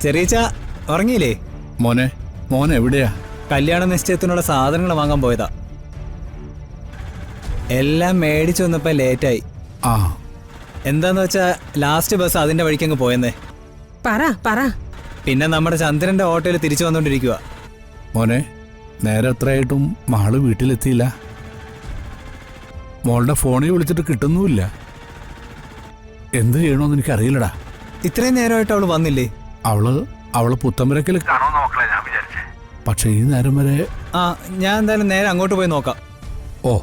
ചെറിയച്ച ഉറങ്ങിയില്ലേ? മോനെ എവിടെയാ? കല്യാണ നിശ്ചയത്തിനുള്ള സാധനങ്ങൾ വാങ്ങാൻ പോയതാ. എല്ലാം മേടിച്ചു വന്നപ്പോ ലേറ്റായി. ആ എന്താന്ന് വെച്ചാ ലാസ്റ്റ് ബസ് അതിന്റെ വഴിക്കങ്ങ് പോയെന്നേ. പറ പിന്നെ നമ്മുടെ ചന്ദ്രന്റെ ഓട്ടോയിൽ തിരിച്ചു വന്നോണ്ടിരിക്കുക. മോനെ, നേരെ എത്രയായിട്ടും മകള് വീട്ടിലെത്തിയില്ല. മോളുടെ ഫോണിൽ വിളിച്ചിട്ട് കിട്ടുന്നുമില്ല. എന്ത് ചെയ്യണമെന്ന് എനിക്കറിയില്ലടാ. ഇത്രയും നേരമായിട്ട് അവള് വന്നില്ലേ? അവള് പുത്തമ്പരക്കൽ പക്ഷെ ഈ നേരം വരെ. ആ, ഞാൻ എന്തായാലും നേരെ അങ്ങോട്ട് പോയി നോക്കാം. ഓ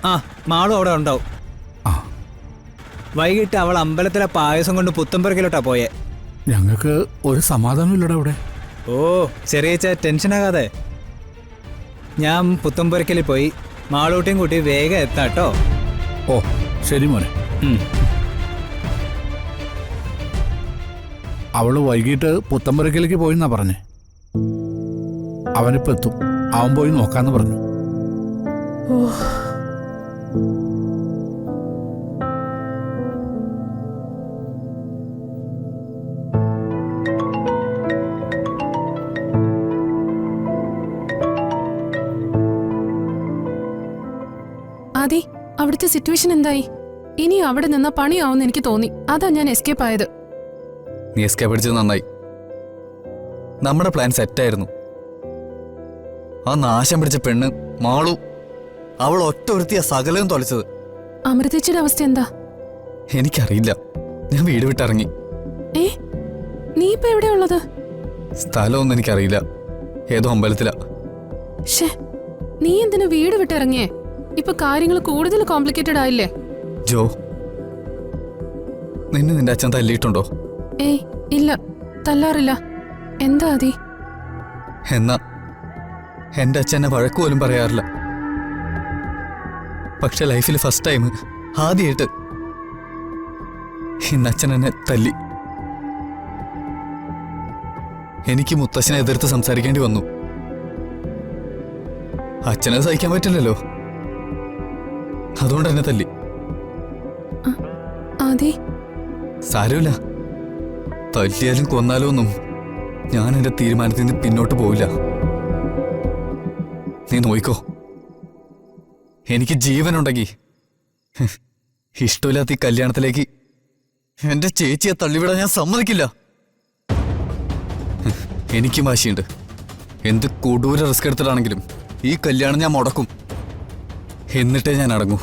ആ, മാളും അവിടെ ഉണ്ടാവും. ആ, വൈകിട്ട് അവൾ അമ്പലത്തിലെ പായസം കൊണ്ട് പുത്തമ്പരക്കിലോട്ടാ പോയേ. ഞങ്ങൾക്ക് ഒരു സമാധാനമില്ലടാ ഇവിടെ. ഓ ചെറിയച്ച ടെൻഷനാകാതെ. ഞാൻ പുത്തമ്പരക്കലിൽ പോയി മാളൂട്ടിയും കൂട്ടി വേഗം എത്താട്ടോ. ഓ ശരി മോനെ. അവള് വൈകിട്ട് പുത്തമ്പരക്കലേക്ക് പോയിന്നാ പറഞ്ഞേ. അവനിപ്പോ എത്തും. അവൻ പോയി നോക്കാന്ന് പറഞ്ഞു. ആദി, അവിടുത്തെ സിറ്റുവേഷൻ എന്തായി? ഇനി അവിടെ നിന്ന പണിയാവുമെന്ന് എനിക്ക് തോന്നി. അതാ ഞാൻ എസ്കേപ്പ് ആയത്. നീ എസ്കേപ്പ് അടിച്ചത് നന്നായി. നമ്മുടെ പ്ലാൻ സെറ്റായിരുന്നു. ആ നാശം പിടിച്ച പെണ്ണ് മാളു, അവൾ ഒറ്റ ഒരുത്തിയ സകലവും തൊലച്ചത്. അമൃതേച്ചിയുടെ അവസ്ഥ എന്താ? എനിക്കറിയില്ല. ഞാൻ വീട് വിട്ടിറങ്ങി. ഏ, നീ ഇപ്പൊ എവിടെയാ ഉള്ളത്? സ്ഥലമൊന്നും എനിക്കറിയില്ല. ഏതോ അമ്പലത്തിലാ. ഷേ, നീ എന്തിനാ വീട് വിട്ടിറങ്ങിയേ? ഇപ്പൊ കാര്യങ്ങൾ കൂടുതൽ കോംപ്ലിക്കേറ്റഡ് ആയില്ലേ? ജോ, നിന്റെ അച്ഛൻ തല്ലിയിട്ടുണ്ടോ? ഏയ് ഇല്ല, തല്ലാറില്ല. എന്താ ആദി? എന്നാ എന്റെ അച്ഛനെ വഴക്ക് പോലും പറയാറില്ല. പക്ഷെ ലൈഫിൽ ഫസ്റ്റ് ടൈം ആദ്യമായിട്ട് ഇന്ന് അച്ഛൻ എന്നെ തല്ലി. എനിക്ക് മുത്തച്ഛനെ എതിർത്ത് സംസാരിക്കേണ്ടി വന്നു. അച്ഛനെ സഹിക്കാൻ പറ്റില്ലല്ലോ, അതുകൊണ്ട് എന്നെ തല്ലി. ആദി, സാരമില്ല. തല്ലിയാലും കൊന്നാലും ഒന്നും ഞാൻ എന്റെ തീരുമാനത്തിൽ നിന്ന് പിന്നോട്ട് പോവില്ല. നീ നോയിക്കോ. എനിക്ക് ജീവനുണ്ടെങ്കിൽ ഇഷ്ടമില്ലാത്ത ഈ കല്യാണത്തിലേക്ക് എന്റെ ചേച്ചിയെ തള്ളിവിടാൻ ഞാൻ സമ്മതിക്കില്ല. എനിക്ക് വാശിയുണ്ട്. എന്ത് കൊടൂര റിസ്ക് എടുത്തിട്ടാണെങ്കിലും ഈ കല്യാണം ഞാൻ മുടക്കും. എന്നിട്ടേ ഞാൻ അടങ്ങൂ.